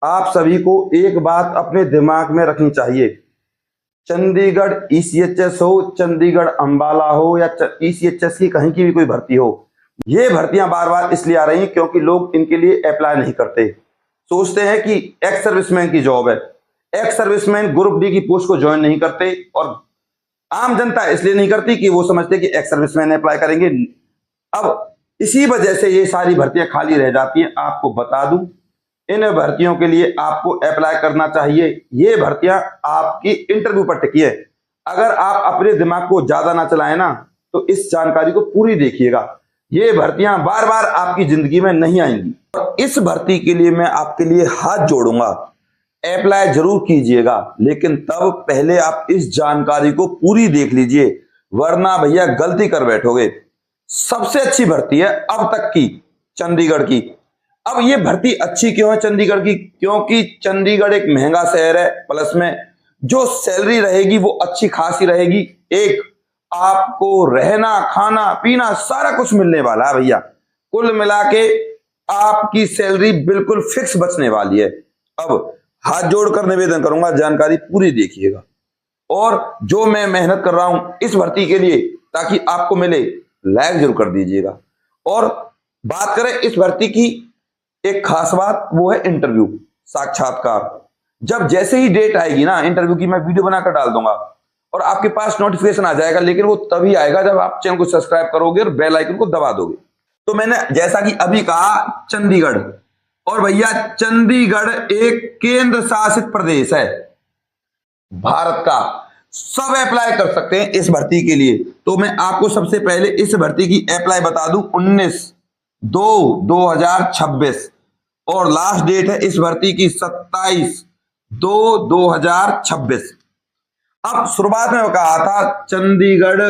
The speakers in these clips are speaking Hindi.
आप सभी को एक बात अपने दिमाग में रखनी चाहिए। चंडीगढ़ ईसीएचएस हो, चंडीगढ़ अंबाला हो या ईसीएचएस की कहीं की भी कोई भर्ती हो, ये भर्तियां बार बार इसलिए आ रही हैं क्योंकि लोग इनके लिए अप्लाई नहीं करते। सोचते हैं कि एक्स सर्विसमैन की जॉब है, एक्स सर्विसमैन ग्रुप डी की पोस्ट को ज्वाइन नहीं करते, और आम जनता इसलिए नहीं करती कि वो समझते कि एक्स सर्विसमैन अप्लाई करेंगे। अब इसी वजह से ये सारी भर्तियां खाली रह जाती हैं। आपको बता दूं, इन भर्तियों के लिए आपको अप्लाई करना चाहिए। ये भर्तियां आपकी इंटरव्यू पर टिकी है। अगर आप अपने दिमाग को ज्यादा ना चलाएं ना, तो इस जानकारी को पूरी देखिएगा। ये भर्तियां बार बार आपकी जिंदगी में नहीं आएंगी, और इस भर्ती के लिए मैं आपके लिए हाथ जोड़ूंगा। अप्लाई जरूर कीजिएगा, लेकिन तब पहले आप इस जानकारी को पूरी देख लीजिए, वरना भैया गलती कर बैठोगे। सबसे अच्छी भर्ती है अब तक की चंडीगढ़ की। अब ये भर्ती अच्छी क्यों है चंडीगढ़ की? क्योंकि चंडीगढ़ एक महंगा शहर है, प्लस में जो सैलरी रहेगी वो अच्छी खासी रहेगी। एक आपको रहना खाना पीना सारा कुछ मिलने वाला है भैया। कुल मिला के आपकी सैलरी बिल्कुल फिक्स बचने वाली है। अब हाथ जोड़कर निवेदन करूंगा, जानकारी पूरी देखिएगा, और जो मैं मेहनत कर रहा हूं इस भर्ती के लिए ताकि आपको मिले, लाइक जरूर कर दीजिएगा। और बात करें इस भर्ती की, एक खास बात वो है इंटरव्यू, साक्षात्कार। जब जैसे ही डेट आएगी ना इंटरव्यू की, मैं वीडियो बनाकर डाल दूंगा और आपके पास नोटिफिकेशन आ जाएगा, लेकिन वो तभी आएगा जब आप चैनल को सब्सक्राइब करोगे और बेल आइकन को दबा दोगे। तो मैंने जैसा कि अभी कहा चंडीगढ़, और भैया चंडीगढ़ एक केंद्र शासित प्रदेश है भारत का। सब अप्लाई कर सकते हैं इस भर्ती के लिए। तो मैं आपको सबसे पहले इस भर्ती की अप्लाई बता दूं, 19/2/2026, और लास्ट डेट है इस भर्ती की 27/2/2026। अब शुरुआत में कहा था चंडीगढ़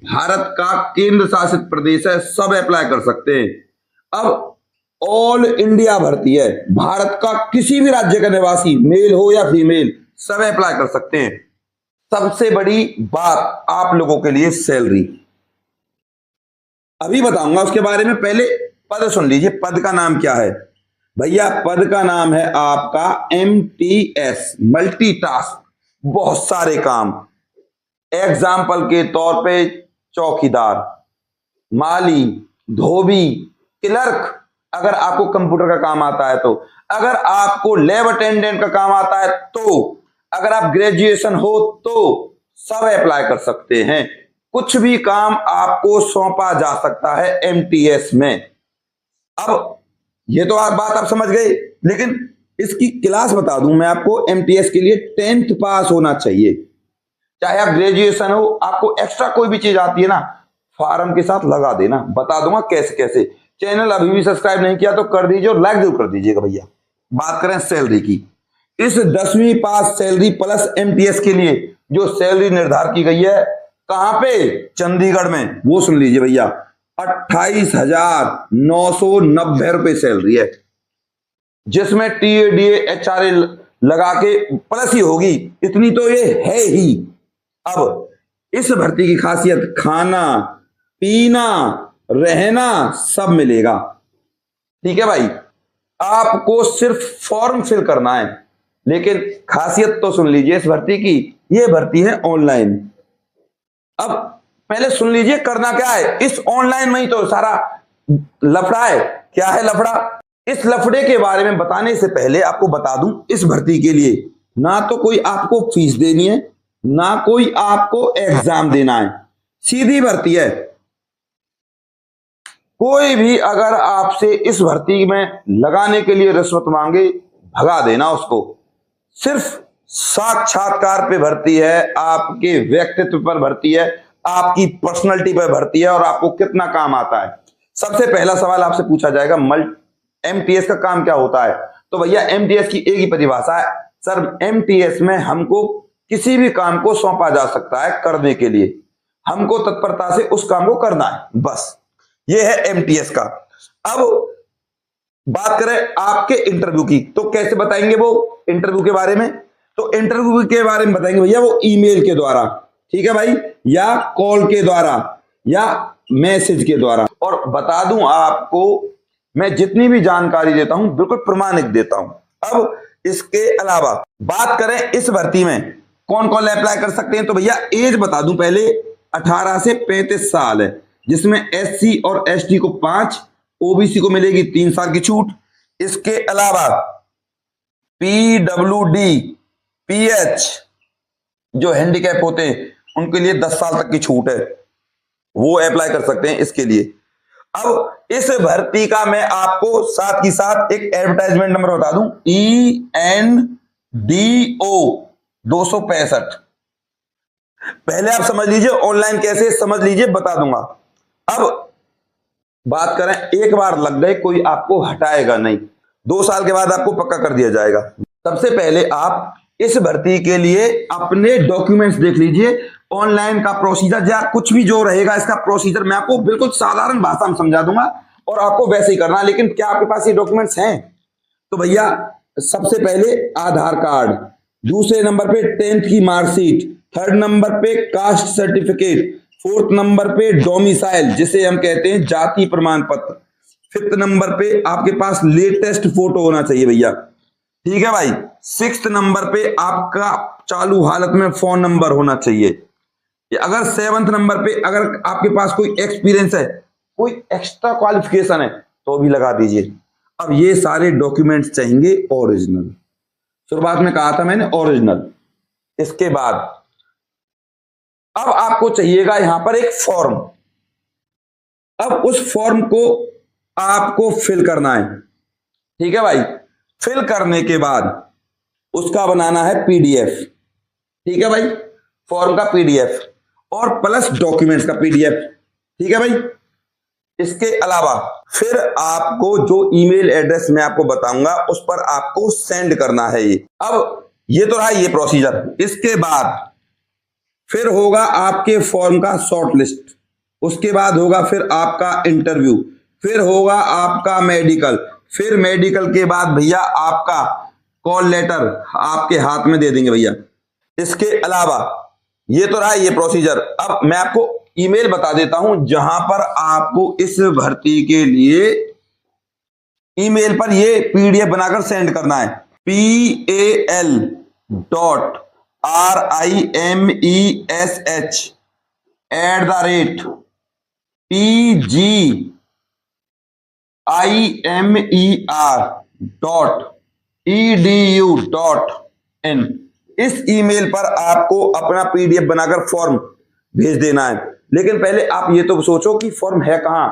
भारत का केंद्र शासित प्रदेश है, सब अप्लाई कर सकते हैं। अब ऑल इंडिया भर्ती है, भारत का किसी भी राज्य का निवासी, मेल हो या फीमेल, सब अप्लाई कर सकते हैं। सबसे बड़ी बात आप लोगों के लिए सैलरी, अभी बताऊंगा उसके बारे में। पहले पद सुन लीजिए, पद का नाम क्या है भैया? पद का नाम है आपका MTS, मल्टीटास्क, बहुत सारे काम। एग्जाम्पल के तौर पे चौकीदार, माली, धोबी, क्लर्क, अगर आपको कंप्यूटर का काम आता है तो, अगर आपको लैब अटेंडेंट का काम आता है तो, अगर आप ग्रेजुएशन हो तो सब अप्लाई कर सकते हैं। कुछ भी काम आपको सौंपा जा सकता है MTS में। अब ये तो बात आप समझ गए, लेकिन इसकी क्लास बता दूं मैं आपको। MTS के लिए 10th पास होना चाहिए, चाहे आप ग्रेजुएशन हो। आपको एक्स्ट्रा कोई भी चीज आती है ना, फॉर्म के साथ लगा देना, बता दूंगा कैसे कैसे। चैनल अभी भी सब्सक्राइब नहीं किया तो कर दीजिए और लाइक जरूर कर दीजिएगा भैया। बात करें सैलरी की, इस 10वीं पास सैलरी प्लस MTS के लिए जो सैलरी निर्धारित की गई है, कहां पे? चंडीगढ़ में। वो सुन लीजिए भैया, 28,990 रुपए सैलरी है, जिसमें TADA HRA लगा के प्लस ही होगी, इतनी तो ये है ही। अब इस भर्ती की खासियत, खाना पीना रहना सब मिलेगा, ठीक है भाई। आपको सिर्फ फॉर्म फिल करना है। लेकिन खासियत तो सुन लीजिए इस भर्ती की, ये भर्ती है ऑनलाइन। अब पहले सुन लीजिए करना क्या है। इस ऑनलाइन में ही तो सारा लफड़ा है। क्या है लफड़ा? इस लफड़े के बारे में बताने से पहले आपको बता दूं, इस भर्ती के लिए ना तो कोई आपको फीस देनी है, ना कोई आपको एग्जाम देना है, सीधी भर्ती है। कोई भी अगर आपसे इस भर्ती में लगाने के लिए रिश्वत मांगे, भगा देना उसको। सिर्फ साक्षात्कार पे भर्ती है, आपके व्यक्तित्व पर भर्ती है, आपकी पर्सनैलिटी पर भर्ती है, और आपको कितना काम आता है। सबसे पहला सवाल आपसे पूछा जाएगा, MTS का काम क्या होता है? तो भैया MTS की एक ही परिभाषा है सर, MTS में हमको किसी भी काम को सौंपा जा सकता है करने के लिए, हमको तत्परता से उस काम को करना है, बस ये है MTS का। अब बात करें आपके इंटरव्यू की, तो कैसे बताएंगे वो इंटरव्यू के बारे में? तो इंटरव्यू के बारे में बताएंगे भैया वो ईमेल के द्वारा, ठीक है भाई, या कॉल के द्वारा, या मैसेज के द्वारा। और बता दूं आपको, मैं जितनी भी जानकारी देता हूं बिल्कुल प्रमाणिक देता हूं। अब इसके अलावा बात करें इस भर्ती में कौन कौन अप्लाई कर सकते हैं, तो भैया एज बता दूं पहले, 18 से 35 साल है, जिसमें एससी और एसटी को 5, ओबीसी को मिलेगी 3 साल की छूट। इसके अलावा पीडब्ल्यूडी, पीएच जो हैंडीकैप होते हैं उनके लिए 10 साल तक की छूट है, वो अप्लाई कर सकते हैं इसके लिए। अब इस भर्ती का मैं आपको साथ ही साथ एक एडवर्टाइजमेंट नंबर बता दूं, ENDO 265। पहले आप समझ लीजिए ऑनलाइन कैसे समझ लीजिए, बता दूंगा। अब बात करें, एक बार लग गए कोई आपको हटाएगा नहीं, 2 साल के बाद आपको पक्का कर दिया जाएगा। सबसे पहले आप इस भर्ती के लिए अपने डॉक्यूमेंट्स देख लीजिए, ऑनलाइन का प्रोसीजर या कुछ भी जो रहेगा इसका प्रोसीजर मैं आपको बिल्कुल साधारण भाषा में समझा दूंगा और आपको वैसे ही करना है। लेकिन क्या आपके पास ये डॉक्यूमेंट्स हैं? तो भैया सबसे पहले आधार कार्ड, दूसरे नंबर पे 10th की मार्कशीट, थर्ड नंबर पे कास्ट सर्टिफिकेट, फोर्थ नंबर पे डोमिसाइल जिसे हम कहते हैं जाति प्रमाण पत्र, फिफ्थ नंबर पे आपके पास लेटेस्ट फोटो होना चाहिए भैया, ठीक है भाई। 6th नंबर पे आपका चालू हालत में फोन नंबर होना चाहिए। अगर 7th नंबर पे अगर आपके पास कोई एक्सपीरियंस है, कोई एक्स्ट्रा क्वालिफिकेशन है तो भी लगा दीजिए। अब ये सारे डॉक्यूमेंट्स चाहिए ओरिजिनल, शुरुआत में कहा था मैंने ओरिजिनल। इसके बाद अब आपको चाहिएगा यहां पर एक फॉर्म। अब उस फॉर्म को आपको फिल करना है, ठीक है भाई। फिल करने के बाद उसका बनाना है पीडीएफ, ठीक है भाई, फॉर्म का पीडीएफ और प्लस डॉक्यूमेंट्स का पीडीएफ, ठीक है भाई। इसके अलावा फिर आपको जो ईमेल एड्रेस मैं आपको बताऊंगा उस पर आपको सेंड करना है ये। अब ये तो रहा ये प्रोसीजर। इसके बाद फिर होगा आपके फॉर्म का शॉर्ट लिस्ट, उसके बाद होगा फिर आपका इंटरव्यू, फिर होगा आपका मेडिकल, फिर मेडिकल के बाद भैया आपका कॉल लेटर आपके हाथ में दे देंगे भैया। इसके अलावा ये तो रहा ये प्रोसीजर। अब मैं आपको ईमेल बता देता हूं जहां पर आपको इस भर्ती के लिए ईमेल पर ये पीडीएफ बनाकर सेंड करना है, PAL@PGIMER.EDU.in। इस ईमेल पर आपको अपना पीडीएफ बनाकर फॉर्म भेज देना है। लेकिन पहले आप ये तो सोचो कि फॉर्म है कहां,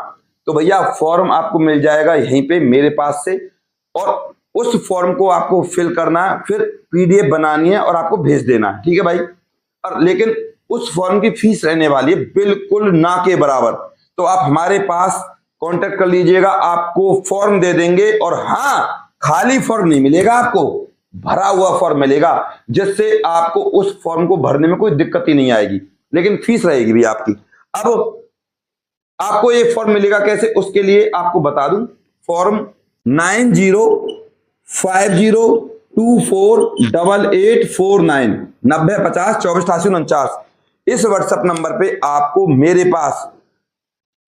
तो भैया फॉर्म आपको मिल जाएगा यहीं पे मेरे पास से, और उस फॉर्म को आपको फिल करना है, फिर पीडीएफ बनानी है और आपको भेज देना है, ठीक है भाई। और लेकिन उस फॉर्म की फीस रहने वाली है बिल्कुल ना के बराबर। तो आप हमारे पास कांटेक्ट कर लीजिएगा, आपको फॉर्म दे देंगे। और हाँ, खाली फॉर्म नहीं मिलेगा, आपको भरा हुआ फॉर्म मिलेगा, जिससे आपको उस फॉर्म को भरने में कोई दिक्कत ही नहीं आएगी, लेकिन फीस रहेगी भी आपकी। अब आपको ये फॉर्म मिलेगा कैसे, उसके लिए आपको बता दूं, फॉर्म 9050248849 9050248849 इस व्हाट्सएप नंबर पे आपको मेरे पास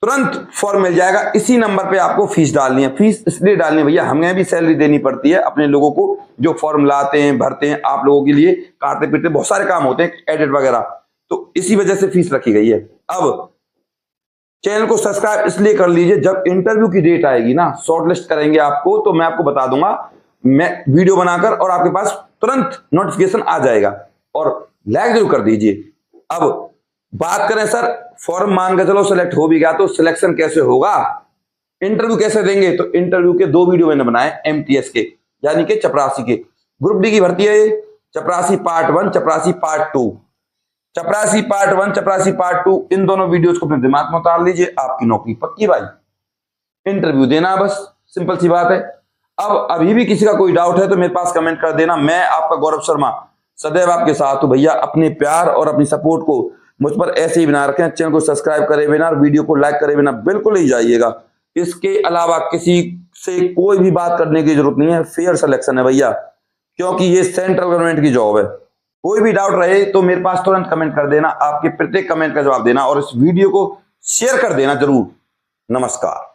तुरंत फॉर्म मिल जाएगा। इसी नंबर पे आपको फीस डालनी है। फीस इसलिए डालनी है भैया, हमें भी सैलरी देनी पड़ती है अपने लोगों को जो फॉर्म लाते हैं भरते हैं, आप लोगों के लिए काटते पीटते बहुत सारे काम होते हैं, एडिट वगैरह, तो इसी वजह से फीस रखी गई है। अब चैनल को सब्सक्राइब इसलिए कर लीजिए, जब इंटरव्यू की डेट आएगी ना, शॉर्टलिस्ट करेंगे आपको, तो मैं आपको बता दूंगा, मैं वीडियो बनाकर और आपके पास तुरंत नोटिफिकेशन आ जाएगा। और लाइक जरूर कर दीजिए। अब बात करें सर, फॉर्म मान के चलो सिलेक्ट हो भी गया तो सिलेक्शन कैसे होगा, इंटरव्यू कैसे देंगे, तो इंटरव्यू के 2 वीडियो मैंने बनाए एमटीएस के, यानी कि चपरासी के। ग्रुप डी की भर्ती है ये, चपरासी पार्ट 1, चपरासी पार्ट 2, चपरासी पार्ट 1, चपरासी पार्ट 2, इन दोनों वीडियोस को अपने दिमाग में उतार लीजिए, आपकी नौकरी पक्की भाई। इंटरव्यू देना बस, सिंपल सी बात है। अब अभी भी किसी का कोई डाउट है तो मेरे पास कमेंट कर देना। मैं आपका गौरव शर्मा सदैव आपके साथ हूं भैया। अपने प्यार और अपनी सपोर्ट को मुझ पर ऐसे ही बना रखें। चैनल को सब्सक्राइब करे बिना, वीडियो को लाइक करे बिना बिल्कुल नहीं जाइएगा। इसके अलावा किसी से कोई भी बात करने की जरूरत नहीं है, फेयर सिलेक्शन है भैया, क्योंकि ये सेंट्रल गवर्नमेंट की जॉब है। कोई भी डाउट रहे तो मेरे पास तुरंत कमेंट कर देना, आपके प्रत्येक कमेंट का जवाब देना और इस वीडियो को शेयर कर देना जरूर। नमस्कार।